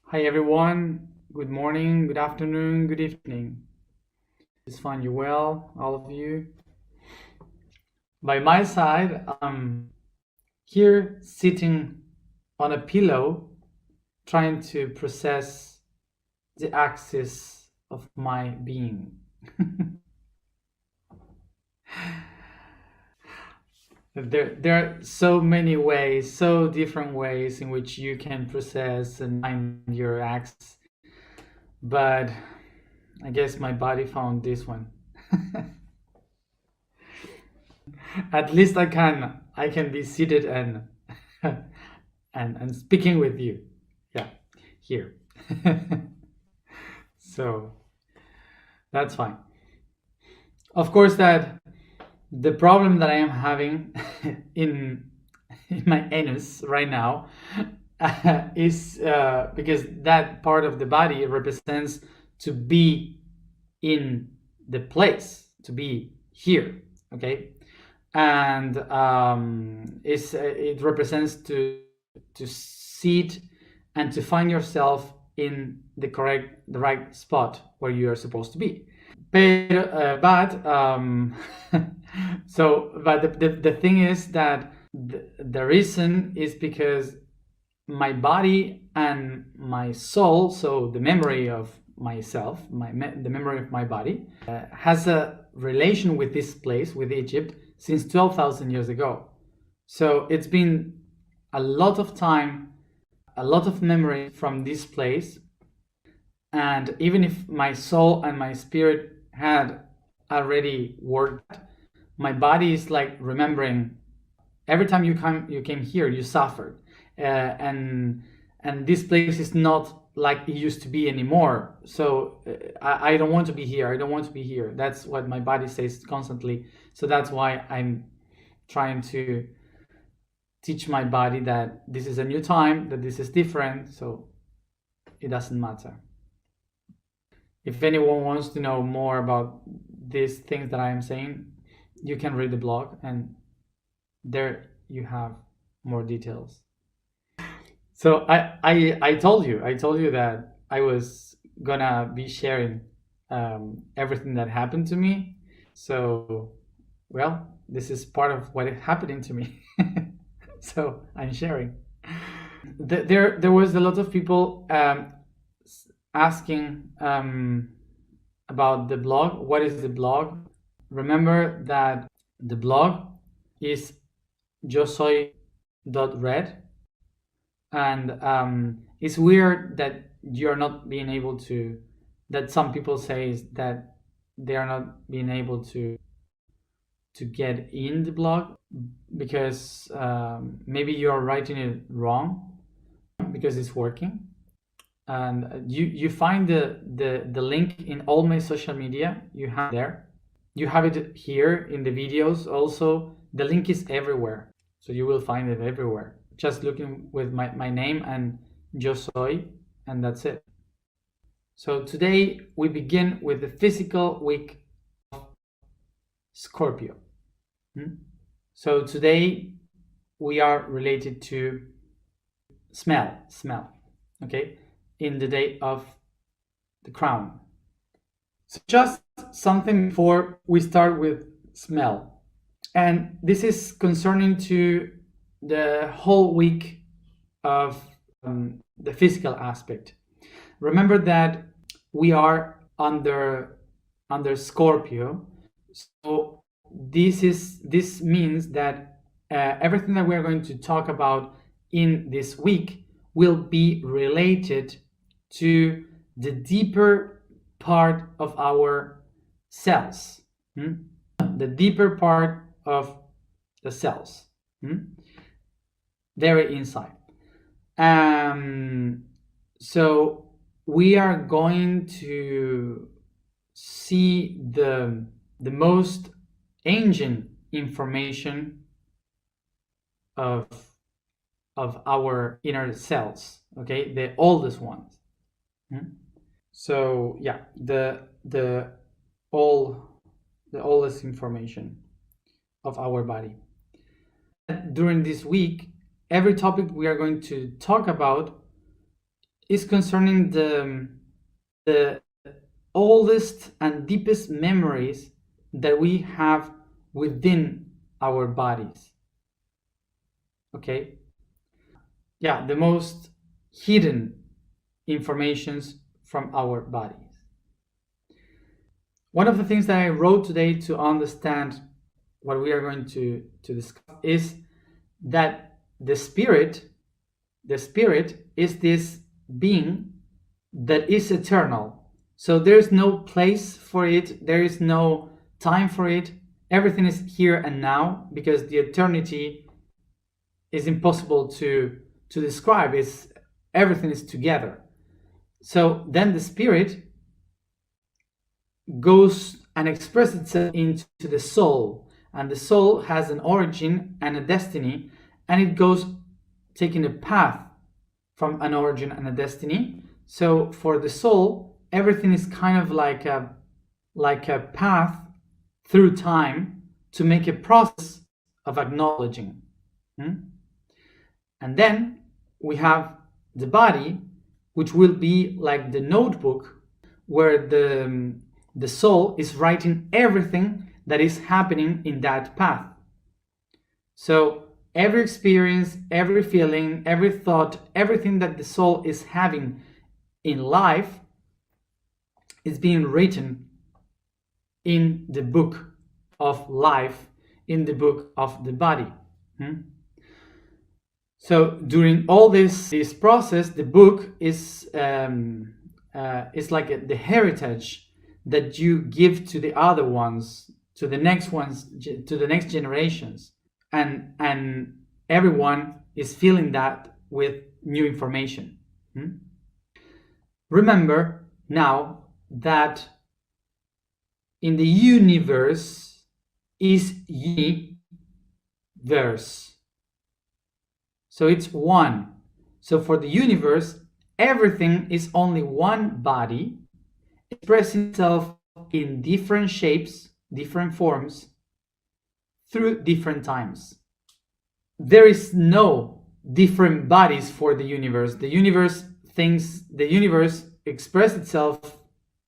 Hi everyone, good morning, good afternoon, good evening. Just find you well, all of you. By my side, I'm here sitting on a pillow trying to process the axis of my being. There are so many ways, so different ways in which you can process and find your axis, but I guess my body found this one. At least I can be seated and and speaking with you. Yeah, here. So that's fine. Of course that the problem that I am having in in my anus right now is because that part of the body represents to be in the place, to be here, okay? And it represents to sit and to find yourself in the right spot where you are supposed to be. But the thing is that the reason is because my body and my soul, so the memory of myself, the memory of my body, has a relation with this place, with Egypt, since 12,000 years ago. So it's been a lot of time, a lot of memory from this place. And even if my soul and my spirit had already worked, my body is like remembering every time you came here, you suffered, and this place is not like it used to be anymore. So I don't want to be here. I don't want to be here. That's what my body says constantly. So that's why I'm trying to teach my body that this is a new time, that this is different. So it doesn't matter. If anyone wants to know more about these things that I am saying, you can read the blog, and there you have more details. So I told you that I was gonna be sharing everything that happened to me. So, well, this is part of what is happening to me. So I'm sharing. There was a lot of people asking about the blog. What is the blog? Remember that the blog is yosoy.red, and it's weird that you're not being able to, that some people say is that they are not being able to get in the blog because maybe you're writing it wrong, because it's working. And you find the link in all my social media. You have there, you have it here in the videos also. The link is everywhere, so you will find it everywhere. Just looking with my name and Yo Soy, and that's it. So today we begin with the physical week of Scorpio. So today we are related to smell, okay, in the day of the crown. So just something before we start with smell, and this is concerning to the whole week of the physical aspect. Remember that we are under Scorpio, so this means that everything that we are going to talk about in this week will be related to the deeper part of our cells, the deeper part of the cells, very inside. So we are going to see the most ancient information of our inner cells, okay, the oldest ones. So yeah, the oldest information of our body. During this week, every topic we are going to talk about is concerning the oldest and deepest memories that we have within our bodies. Okay? Yeah, the most hidden informations from our bodies. One of the things that I wrote today to understand what we are going to discuss is that the spirit is this being that is eternal. So there's no place for it, there is no time for it. Everything is here and now, because the eternity is impossible to describe. Everything is together. So then the spirit goes and expresses itself into the soul, and the soul has an origin and a destiny, and it goes taking a path from an origin and a destiny. So for the soul, everything is kind of like a path through time to make a process of acknowledging. And then we have the body, which will be like the notebook where the soul is writing everything that is happening in that path. So every experience, every feeling, every thought, everything that the soul is having in life is being written in the book of life, in the book of the body. So during all this process, the book is like the heritage that you give to the other ones, to the next ones, to the next generations, and everyone is filling that with new information. Remember now that in the universe is universe. So it's one. So for the universe, everything is only one body expressing itself in different shapes, different forms, through different times. There is no different bodies for the universe. The universe expresses itself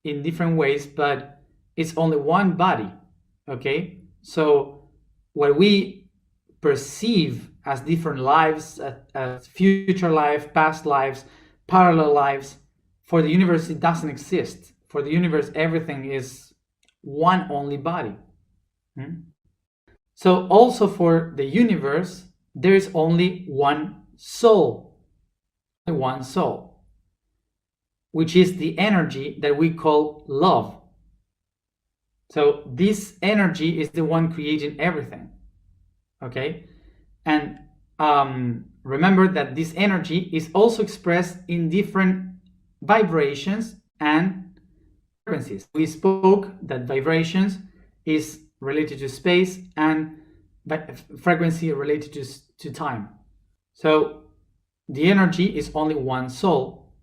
in different ways, but it's only one body. Okay? So what we perceive as different lives, as future life, past lives, parallel lives, for the universe it doesn't exist. For the universe, everything is one only body. So also for the universe, there is only one soul, which is the energy that we call love. So this energy is the one creating everything. Okay? And remember that this energy is also expressed in different vibrations and frequencies. We spoke that vibrations is related to space and frequency related to time. So the energy is only one soul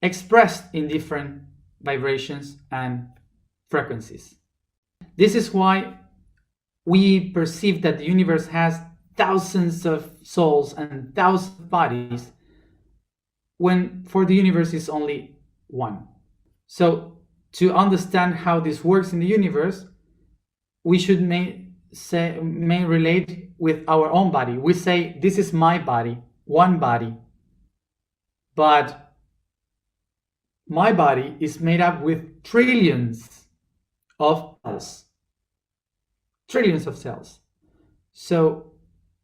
expressed in different vibrations and frequencies. This is why we perceive that the universe has thousands of souls and thousands of bodies, when for the universe is only one. So to understand how this works in the universe, we should may relate with our own body. We say, this is my body, one body, but my body is made up with trillions of cells. Trillions of cells. So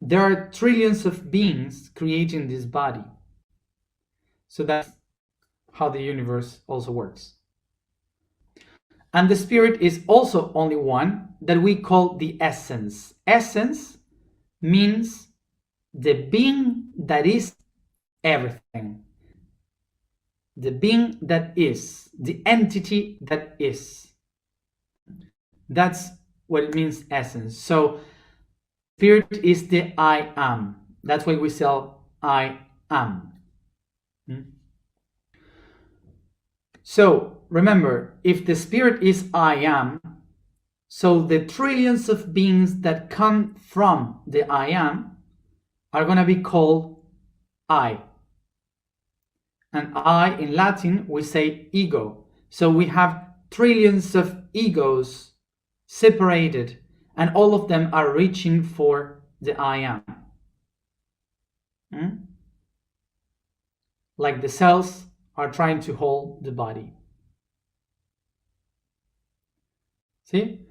there are trillions of beings creating this body. So that's how the universe also works. And the spirit is also only one, that we call the essence. Essence means the being that is everything. The being that is, the entity that is. That's what it means, essence. So spirit is the I am. That's why we sell I am. So remember, if the spirit is I am, so the trillions of beings that come from the I am are going to be called I. And I, in Latin, we say ego. So we have trillions of egos separated, and all of them are reaching for the I am. Like the cells are trying to hold the body. See?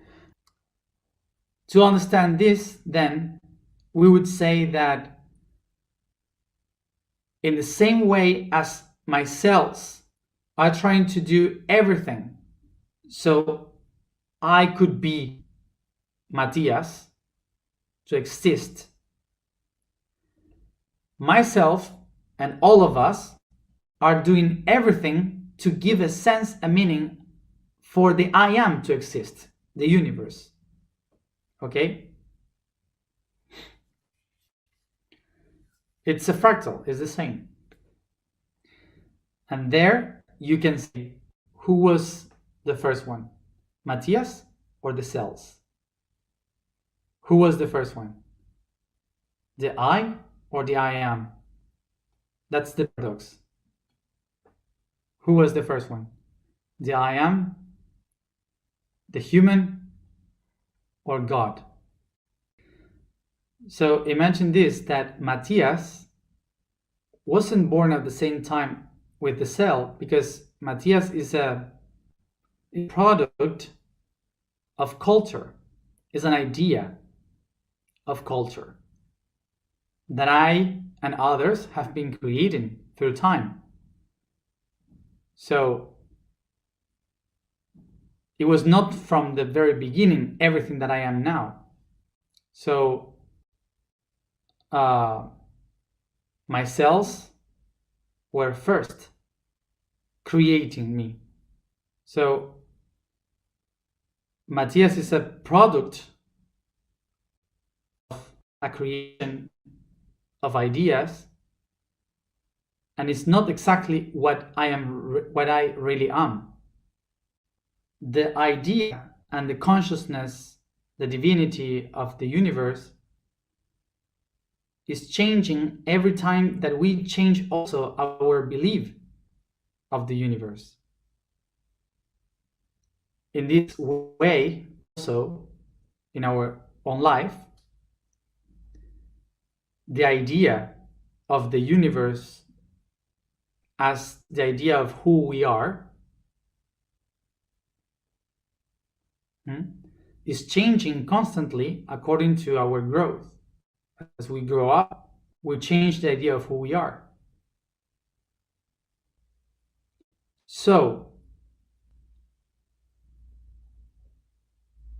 To understand this, then, we would say that in the same way as my cells are trying to do everything so I could be Matías, to exist, myself and all of us are doing everything to give a sense, a meaning for the I am to exist, the universe. Okay? It's a fractal, it's the same. And there you can see who was the first one, Matías or the cells? Who was the first one? The I or the I am? That's the paradox. Who was the first one? The I am, the human, or God? So imagine this, that Matías wasn't born at the same time with the cell, because Matías is a product of culture, is an idea of culture that I and others have been creating through time. So it was not from the very beginning everything that I am now. So my cells were first creating me. So Matías is a product of a creation of ideas, and it's not exactly what I am, what I really am. The idea and the consciousness, the divinity of the universe, is changing every time that we change also our belief of the universe. In this way, also in our own life, the idea of the universe as the idea of who we are is changing constantly according to our growth. As we grow up, we change the idea of who we are. So,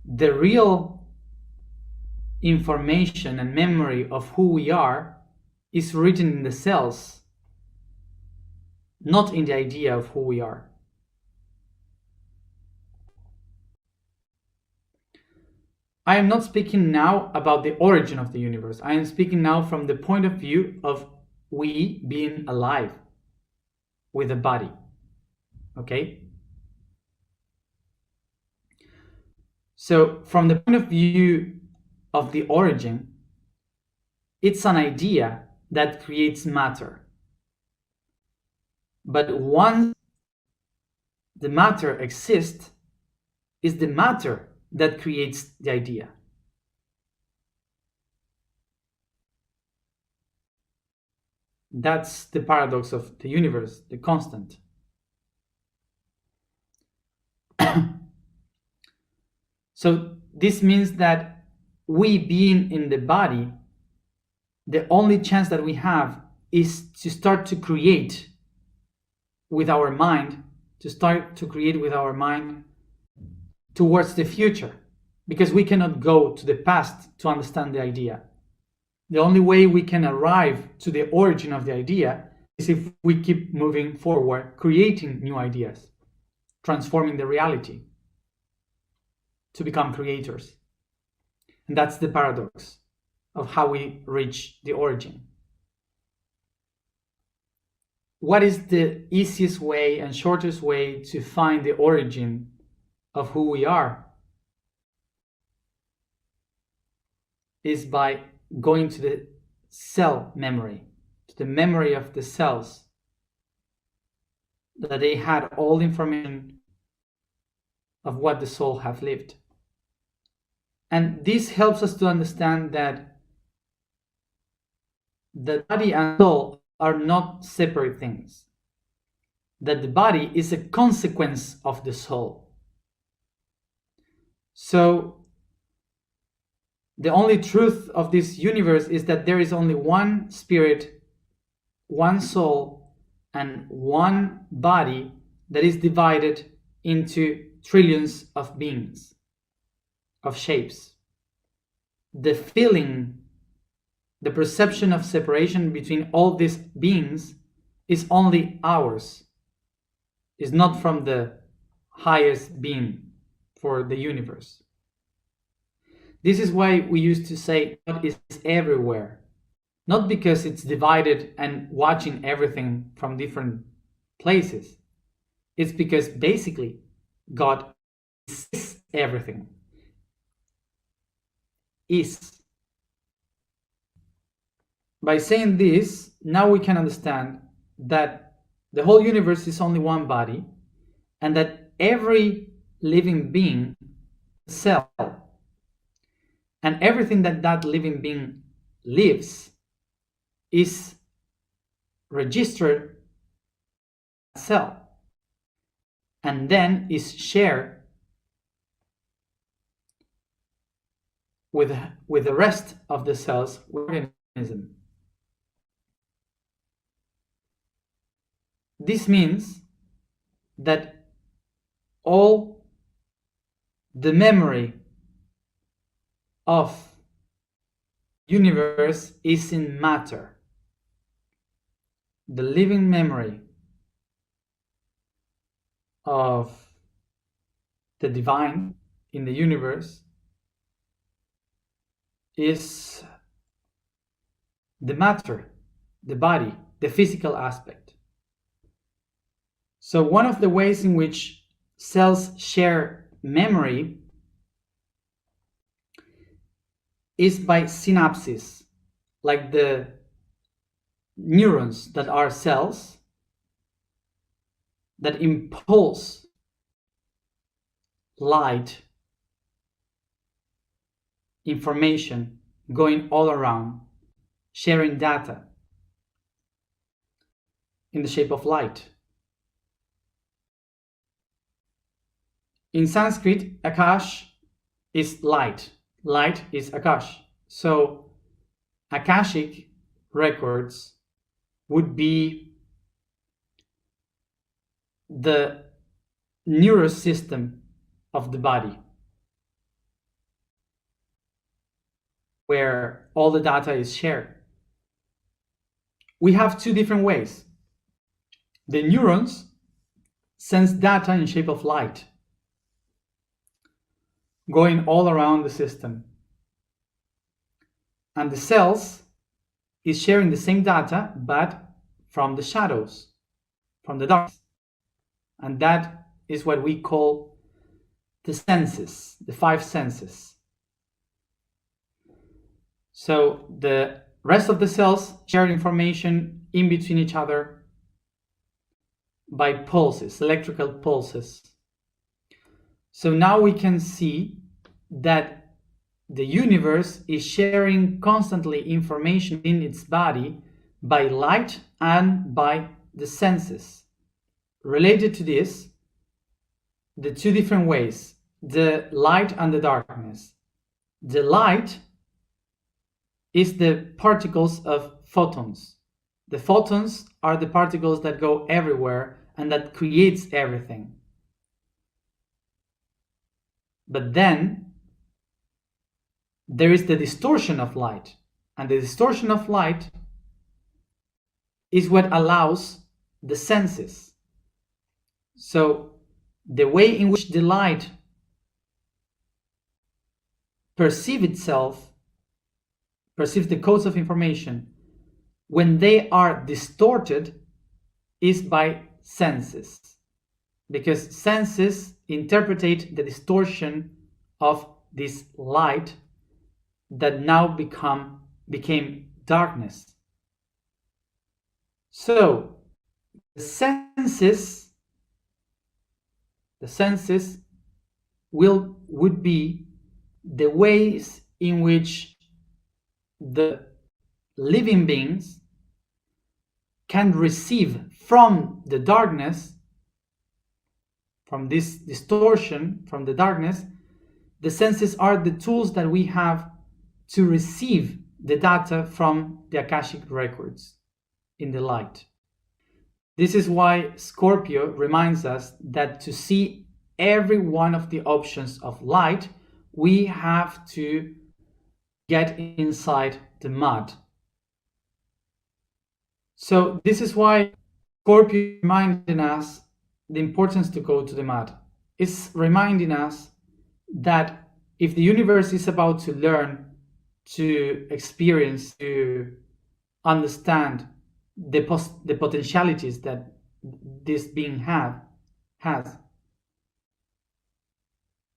the real information and memory of who we are is written in the cells, not in the idea of who we are. I am not speaking now about the origin of the universe. I am speaking now from the point of view of we being alive with a body. Okay? So, from the point of view of the origin, it's an idea that creates matter. But once the matter exists, it's the matter that creates the idea. That's the paradox of the universe, the constant. So this means that we being in the body, the only chance that we have is to start to create with our mind, towards the future, because we cannot go to the past to understand the idea. The only way we can arrive to the origin of the idea is if we keep moving forward, creating new ideas, transforming the reality to become creators. And that's the paradox of how we reach the origin. What is the easiest way and shortest way to find the origin of who we are? Is by going to the cell memory, to the memory of the cells. that they had all the information of what the soul have lived. And this helps us to understand that the body and soul are not separate things, that the body is a consequence of the soul. So the only truth of this universe is that there is only one spirit, one soul, and one body that is divided into trillions of beings, of shapes. The feeling, the perception of separation between all these beings is only ours, is not from the highest being for the universe. This is why we used to say God is everywhere, not because it's divided and watching everything from different places. It's because basically God is everything. Is. By saying this, now we can understand that the whole universe is only one body, and that every living being is a cell, and everything that living being lives is registered as a cell, and then is shared with the rest of the cells organism. This means that all the memory of universe is in matter. The living memory of the divine in the universe is the matter, the body, the physical aspect. So one of the ways in which cells share memory is by synapses, like the neurons that are cells that impulse light, information going all around, sharing data in the shape of light. In Sanskrit, Akash is light. Light is Akash. So Akashic records would be the nervous system of the body, where all the data is shared. We have two different ways. The neurons sense data in shape of light, going all around the system. And the cells is sharing the same data, but from the shadows, from the darkness. And that is what we call the senses, the five senses. So the rest of the cells share information in between each other by pulses, electrical pulses. So now we can see that the universe is sharing constantly information in its body by light and by the senses. Related to this, the two different ways, the light and the darkness. The light is the particles of photons. The photons are the particles that go everywhere and that creates everything. But then there is the distortion of light, and the distortion of light is what allows the senses. So the way in which the light perceives itself, perceives the codes of information, when they are distorted, is by senses, because senses interpret the distortion of this light that now became darkness. So the senses The senses would be the ways in which the living beings can receive from the darkness, from this distortion, from the darkness. The senses are the tools that we have to receive the data from the Akashic records in the light. This is why Scorpio reminds us that to see every one of the options of light, we have to get inside the mud. So this is why Scorpio is reminding us the importance to go to the mud. It's reminding us that if the universe is about to learn, to experience, to understand the potentialities that this being has,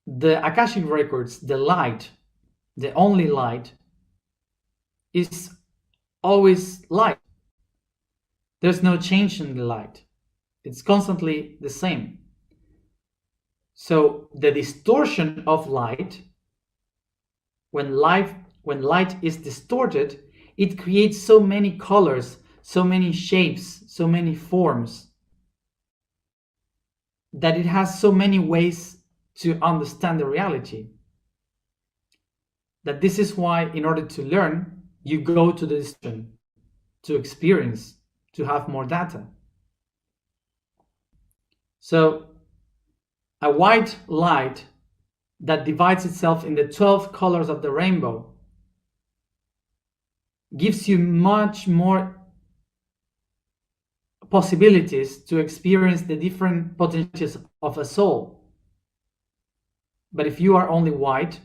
the Akashic records, the light, the only light, is always light. There's no change in the light. It's constantly the same. So the distortion of light, when light is distorted, it creates so many colors, so many shapes, so many forms, that it has so many ways to understand the reality. That this is why, in order to learn, you go to the distortion, to experience, to have more data. So a white light that divides itself in the 12 colors of the rainbow gives you much more possibilities to experience the different potentials of a soul. But if you are only white,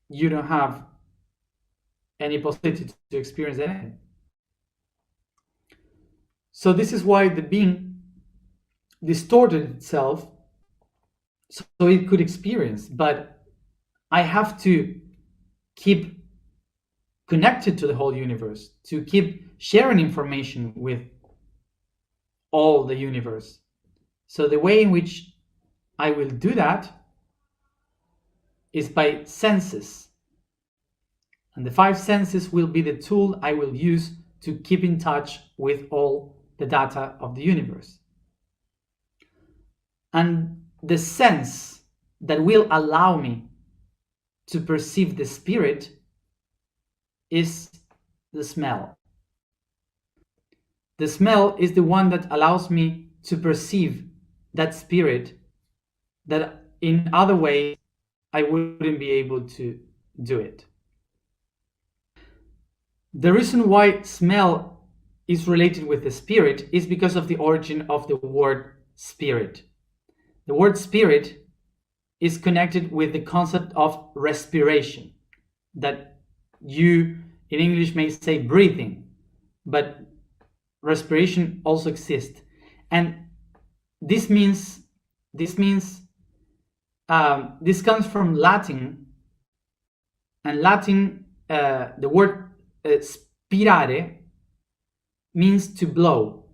you don't have any possibility to experience anything. So this is why the being distorted itself so it could experience. But I have to keep connected to the whole universe, to keep sharing information with all the universe. So the way in which I will do that is by senses. And the 5 senses will be the tool I will use to keep in touch with all the data of the universe. And the sense that will allow me to perceive the spirit is the smell. The smell is the one that allows me to perceive that spirit that in other ways I wouldn't be able to do it. The reason why smell is related with the spirit is because of the origin of the word spirit. The word spirit is connected with the concept of respiration, that you in English may say breathing, but respiration also exists. And this comes from Latin, and Latin, the word spirare means to blow,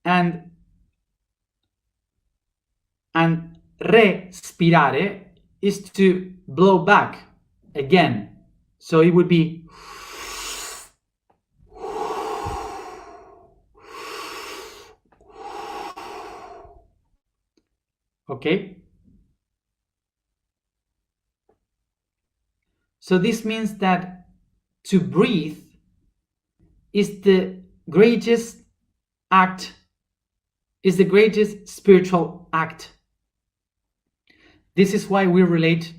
and respirare is to blow back again. So it would be okay. So this means that to breathe is the greatest act, is the greatest spiritual act. This is why we relate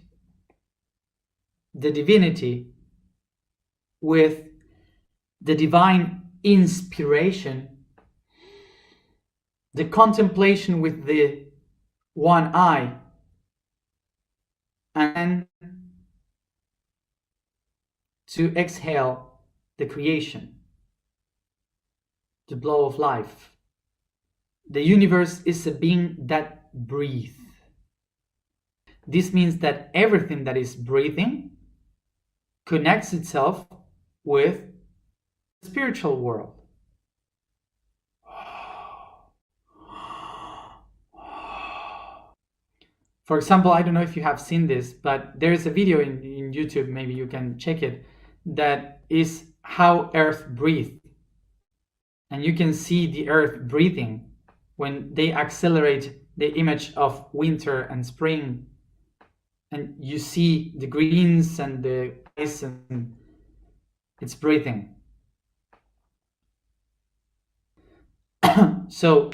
the divinity with the divine inspiration, the contemplation with the one eye, and to exhale the creation, the blow of life. The universe is a being that breathes. This means that everything that is breathing connects itself with the spiritual world. For example, I don't know if you have seen this, but there is a video in YouTube, maybe you can check it, that is how Earth breathes. And you can see the Earth breathing when they accelerate the image of winter and spring. And you see the greens and the ice, and it's breathing. So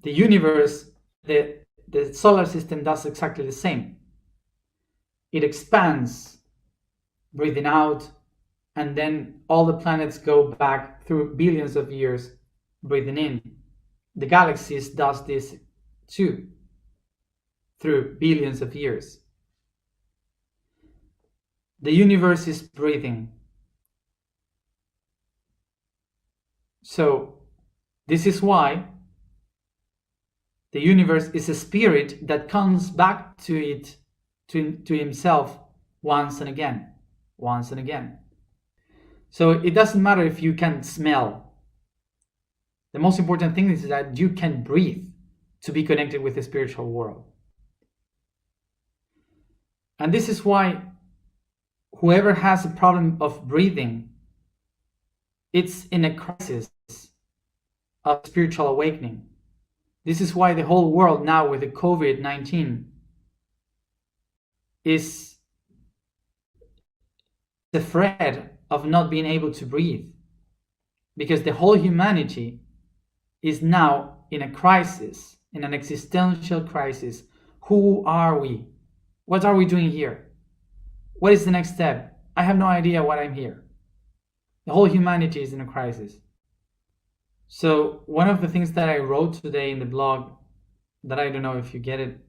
the universe, the solar system does exactly the same. It expands, breathing out, and then all the planets go back through billions of years, breathing in. The galaxies does this too, through billions of years. The universe is breathing. So this is why the universe is a spirit that comes back to himself once and again, once and again. So it doesn't matter if you can smell. The most important thing is that you can breathe to be connected with the spiritual world. And this is why whoever has a problem of breathing, it's in a crisis of spiritual awakening. This is why the whole world now with the COVID-19 is afraid of not being able to breathe, because the whole humanity is now in a crisis, in an existential crisis. Who are we? What are we doing here? What is the next step? I have no idea why I'm here. The whole humanity is in a crisis. So one of the things that I wrote today in the blog, that I don't know if you get it,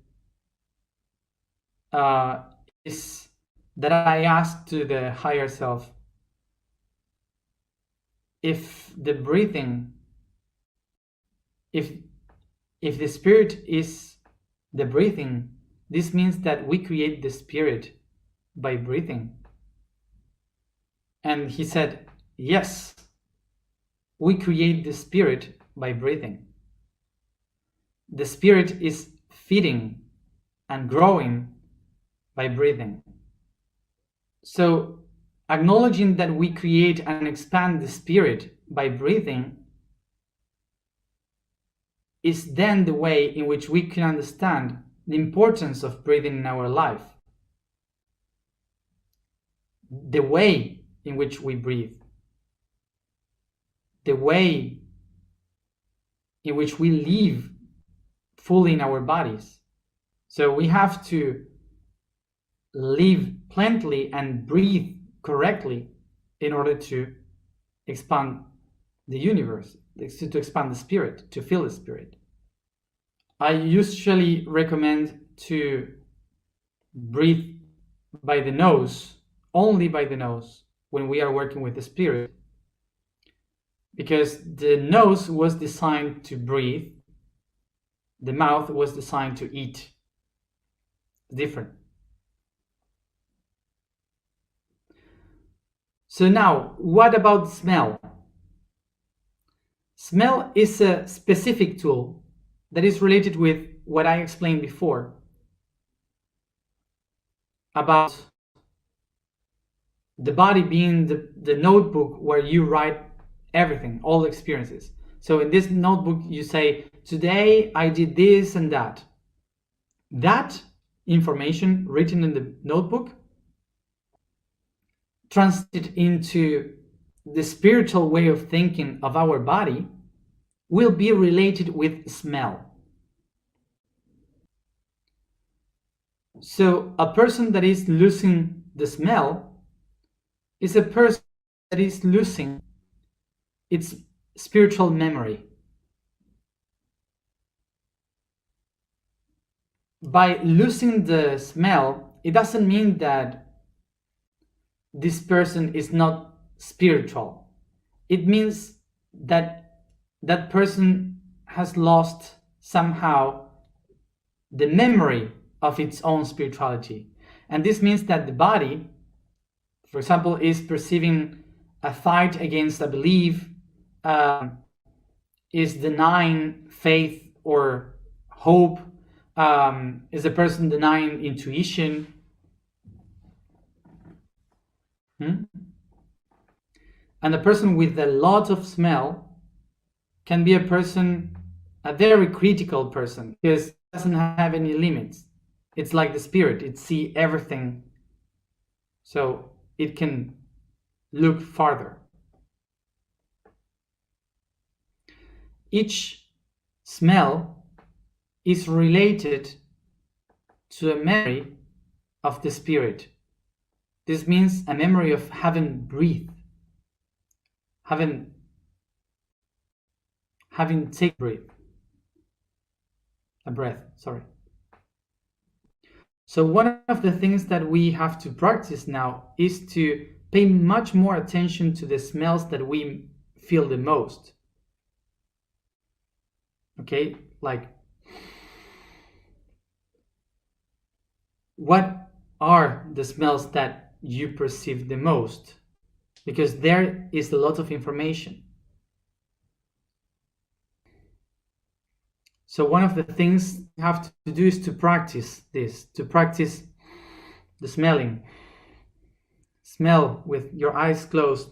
is that I asked to the higher self, if the breathing, if the spirit is the breathing, this means that we create the spirit by breathing. And he said, yes, we create the spirit by breathing. The spirit is feeding and growing by breathing. So acknowledging that we create and expand the spirit by breathing is then the way in which we can understand the importance of breathing in our life. The way in which we breathe. The way in which we live fully in our bodies. So we have to live plentifully and breathe correctly in order to expand the universe, to expand the spirit, to feel the spirit. I usually recommend to breathe by the nose, only by the nose, when we are working with the spirit, because the nose was designed to breathe, the mouth was designed to eat. Different. So now, what about smell? Smell is a specific tool that is related with what I explained before about the body being the notebook where you write everything, all experiences. So in this notebook you say, today I did this and that. That information written in the notebook translated into the spiritual way of thinking of our body will be related with smell. So a person that is losing the smell is a person that is losing its spiritual memory. By losing the smell, it doesn't mean that this person is not spiritual. It means that that person has lost somehow the memory of its own spirituality. And this means that the body, for example, is perceiving a fight against a belief, is denying faith or hope, is a person denying intuition. And a person with a lot of smell can be a very critical person, because it doesn't have any limits. It's like the spirit, it sees everything, so it can look farther. Each smell is related to a memory of the spirit. This means a memory of having breathed, having taken a breath, sorry. So one of the things that we have to practice now is to pay much more attention to the smells that we feel the most. Okay, like, what are the smells that you perceive the most? Because there is a lot of information. So one of the things you have to do is to practice this, to practice the smelling. Smell with your eyes closed.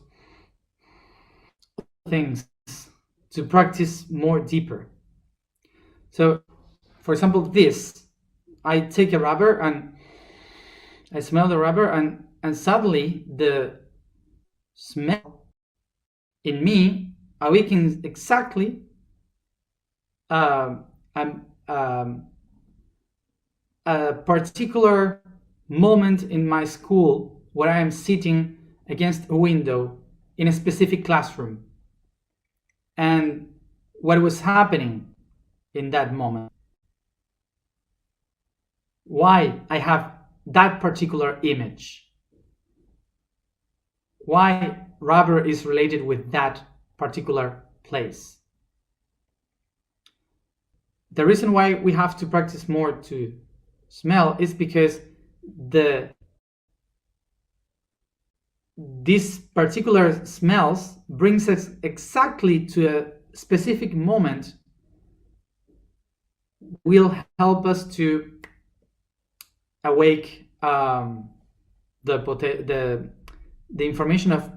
Things to practice more deeper. So, for example, this, I take a rubber and I smell the rubber, and suddenly the smell in me awakens exactly a particular moment in my school where I am sitting against a window in a specific classroom, and what was happening in that moment, why I have that particular image, why rubber is related with that particular place. The reason why we have to practice more to smell is because these particular smells brings us exactly to a specific moment, will help us to awake the information of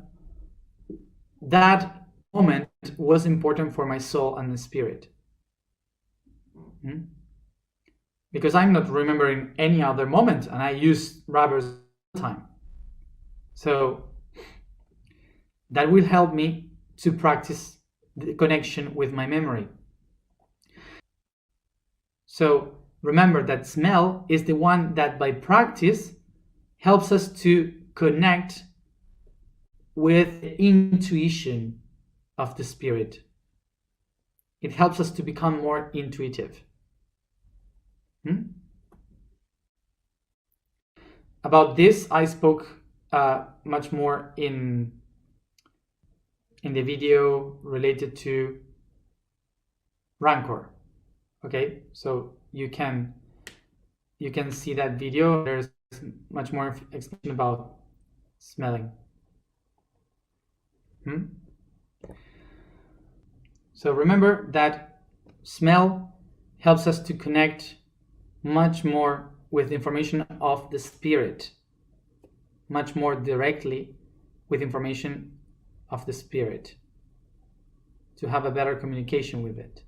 that moment was important for my soul and the spirit. Because I'm not remembering any other moment, and I use rubbers all the time. So that will help me to practice the connection with my memory. So remember that smell is the one that by practice helps us to connect with the intuition of the spirit. It helps us to become more intuitive. About this, I spoke much more in the video related to Rancor. Okay, so you can see that video. There's much more explanation about smelling. So remember that smell helps us to connect much more with information of the spirit, much more directly with information of the spirit, to have a better communication with it.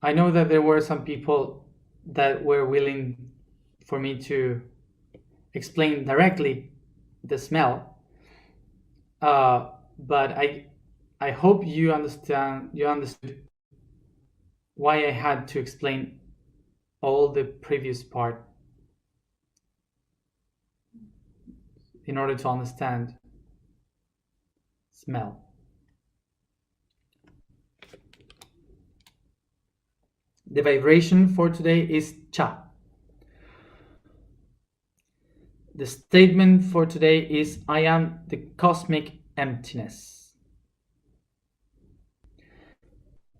I know that there were some people that were willing for me to explain directly the smell, but I hope you understood why I had to explain all the previous part in order to understand smell. The vibration for today is cha. The statement for today is I am the cosmic emptiness.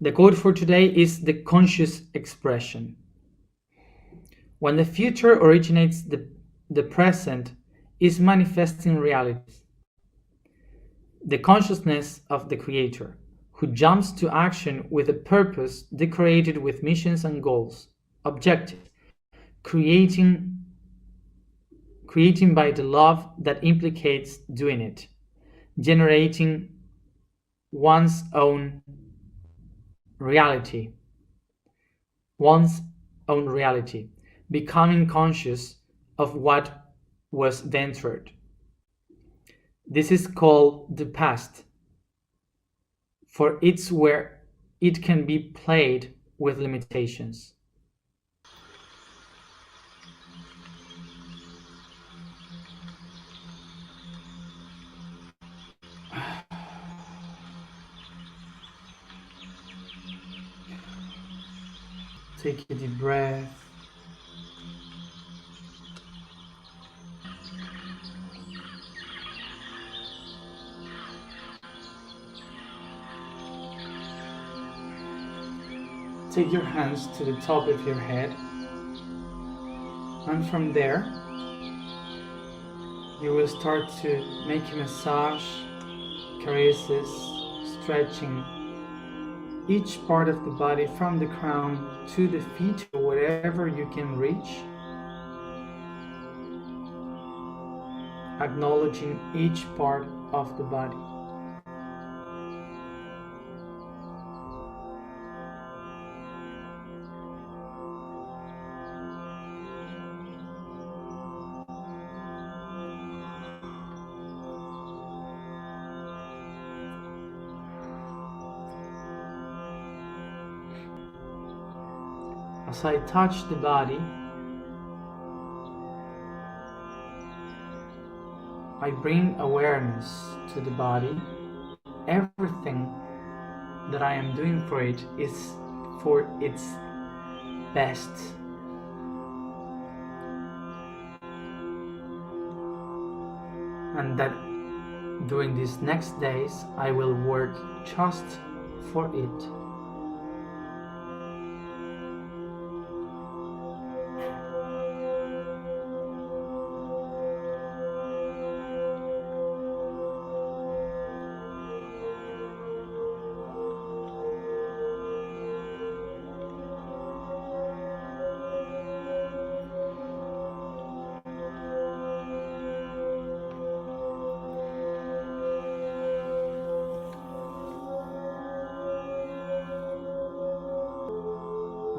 The quote for today is the conscious expression. When the future originates, the present is manifesting realities. The consciousness of the Creator, who jumps to action with a purpose decorated with missions and goals. Objective: creating by the love that implicates doing it, generating one's own reality, becoming conscious of what was ventured. This is called the past, for it's where it can be played with limitations. Take a deep breath. Take your hands to the top of your head, and from there you will start to make a massage, caresses, stretching each part of the body from the crown to the feet or wherever you can reach, acknowledging each part of the body. As I touch the body, I bring awareness to the body. Everything that I am doing for it is for its best. And that during these next days, I will work just for it.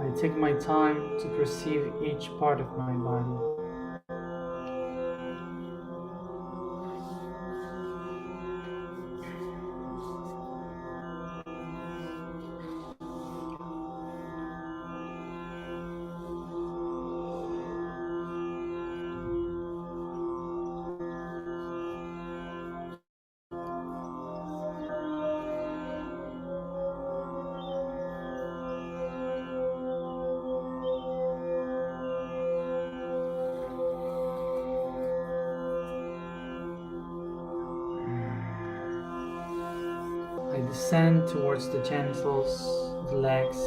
I take my time to perceive each part of my body. I descend towards the genitals, the legs,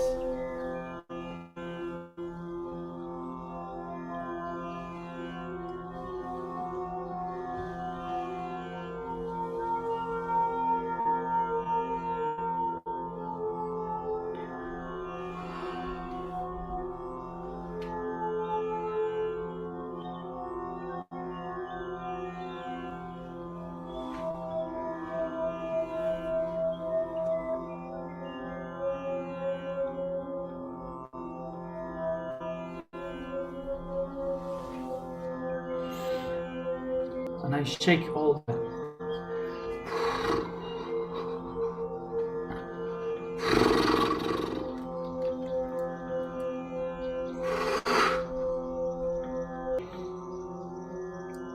and I shake all that.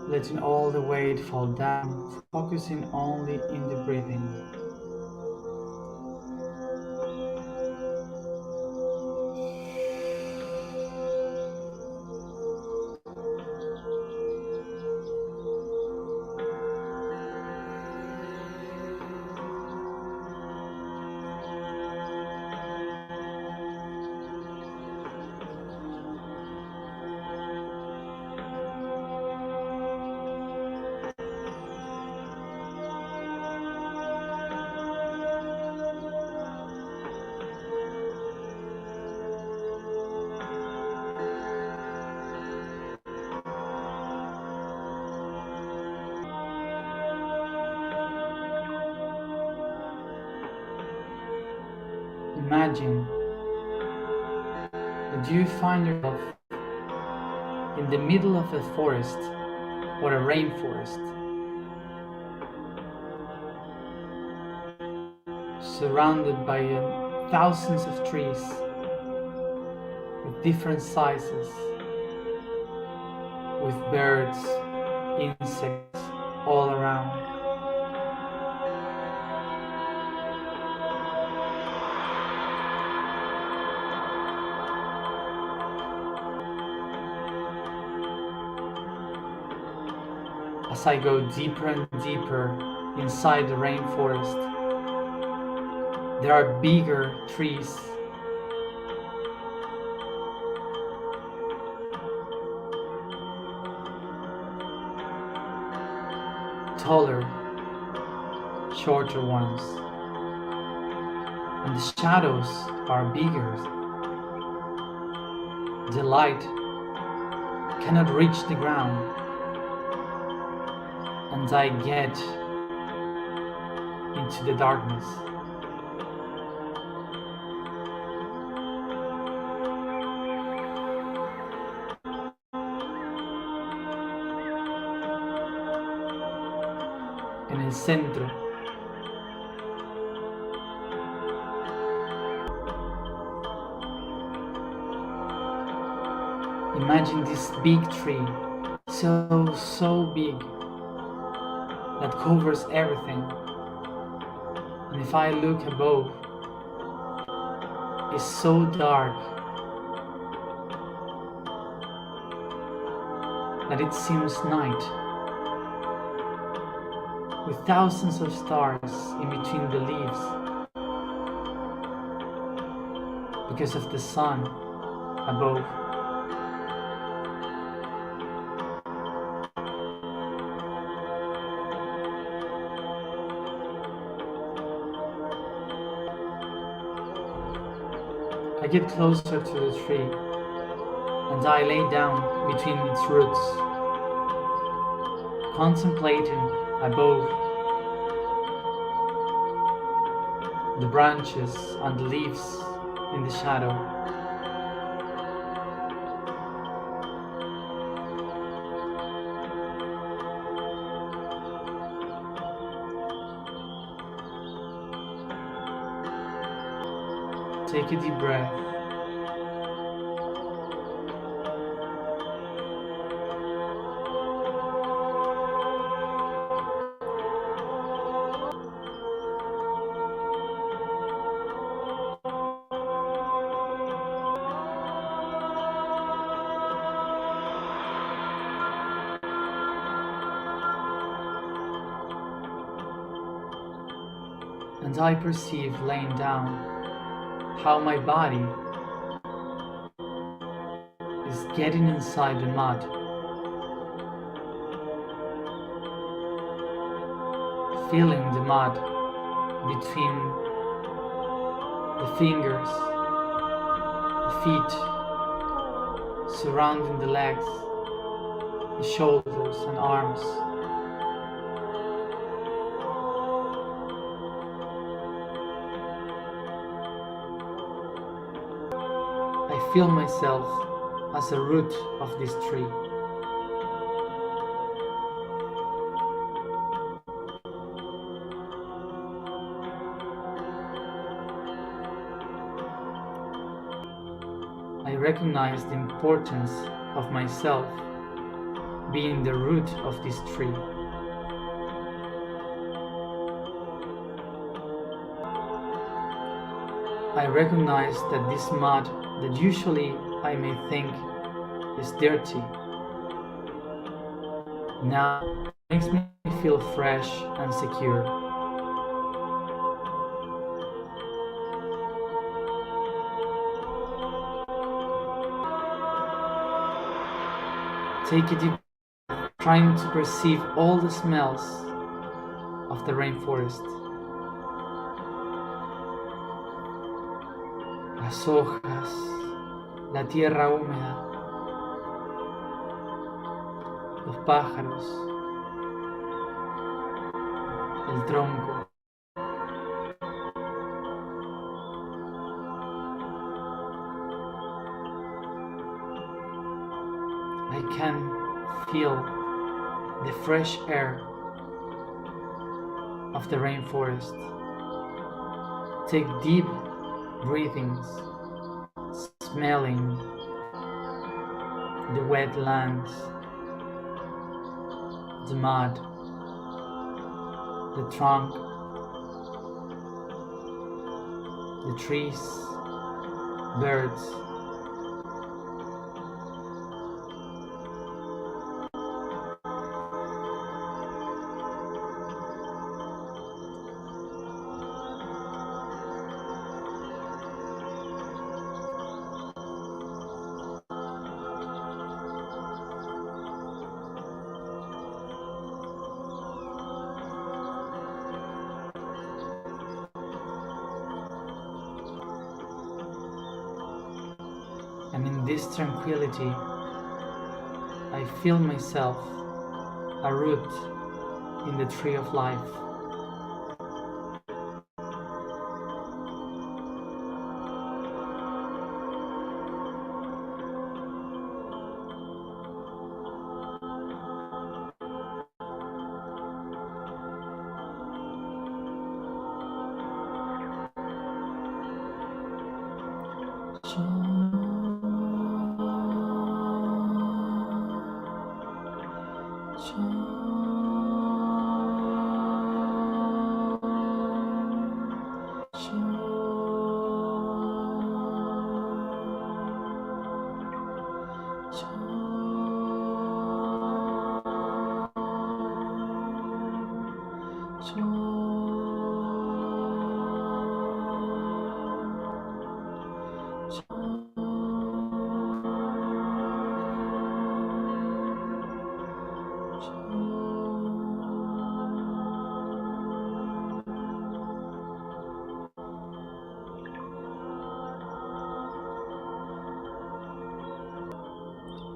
Letting all the weight fall down, focusing only in the breathing. Imagine that you find yourself in the middle of a forest or a rainforest, surrounded by thousands of trees with different sizes, with birds, insects all around. As I go deeper and deeper inside the rainforest, there are bigger trees, taller, shorter ones, and the shadows are bigger. The light cannot reach the ground, and I get into the darkness. En el centro imagine this big tree, so big, that covers everything. And if I look above, it's so dark that it seems night, with thousands of stars in between the leaves because of the sun above. I get closer to the tree and I lay down between its roots, contemplating above the branches and the leaves in the shadow. Take a deep breath. And I perceive laying down how my body is getting inside the mud, feeling the mud between the fingers, the feet, surrounding the legs, the shoulders and arms. I feel myself as a root of this tree. I recognize the importance of myself being the root of this tree. I recognize that this mud that usually I may think is dirty now makes me feel fresh and secure. Take a deep breath, trying to perceive all the smells of the rainforest. Las hojas, la tierra húmeda, los pájaros, el tronco, I can feel the fresh air of the rainforest. Take deep breathings, smelling the wet lands, the mud, the trunk, the trees, birds. And in this tranquility, I feel myself a root in the tree of life.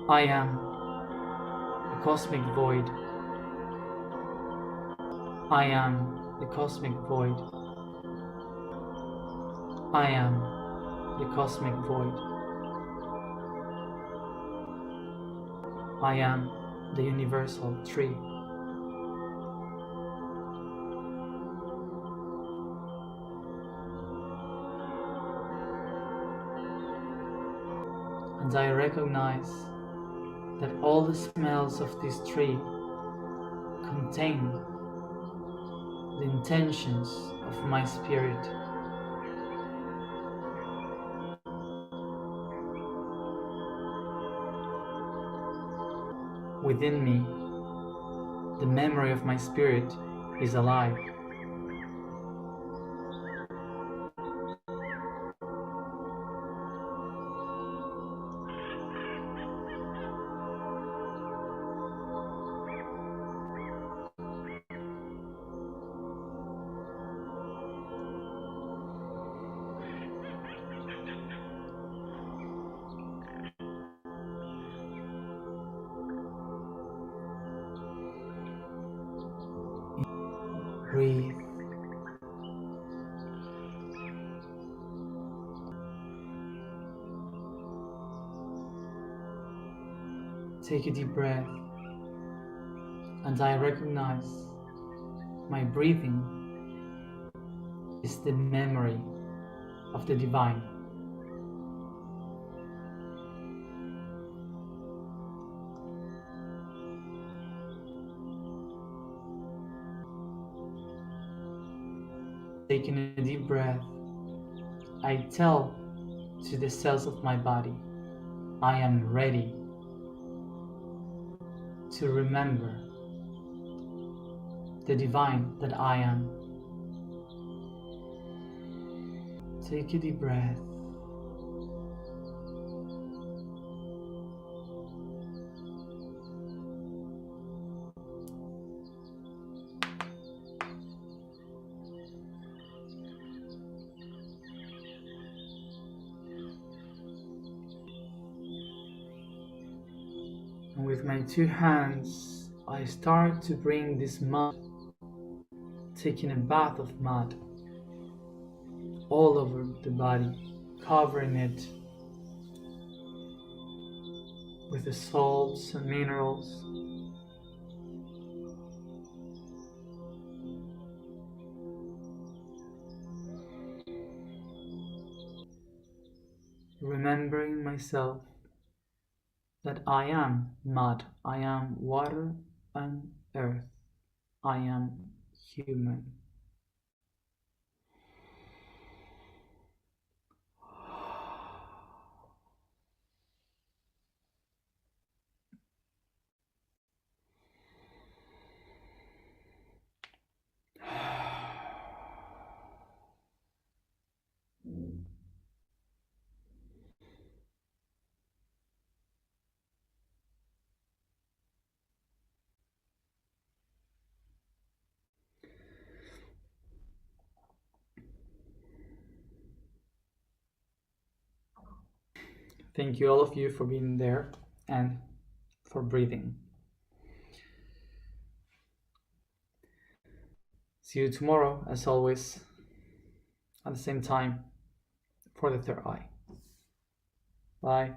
I am the cosmic void. I am the cosmic void. I am the cosmic void. I am the universal tree. And I recognize that all the smells of this tree contain the intentions of my spirit. Within me, the memory of my spirit is alive. Breathe. Take a deep breath, and I recognize my breathing is the memory of the divine. Taking a deep breath, I tell to the cells of my body, I am ready to remember the divine that I am. Take a deep breath. And with my two hands, I start to bring this mud, taking a bath of mud all over the body, covering it with the salts and minerals. Remembering myself that I am mud, I am water and earth, I am human. Thank you all of you for being there and for breathing. See you tomorrow, as always, at the same time for the third eye. Bye.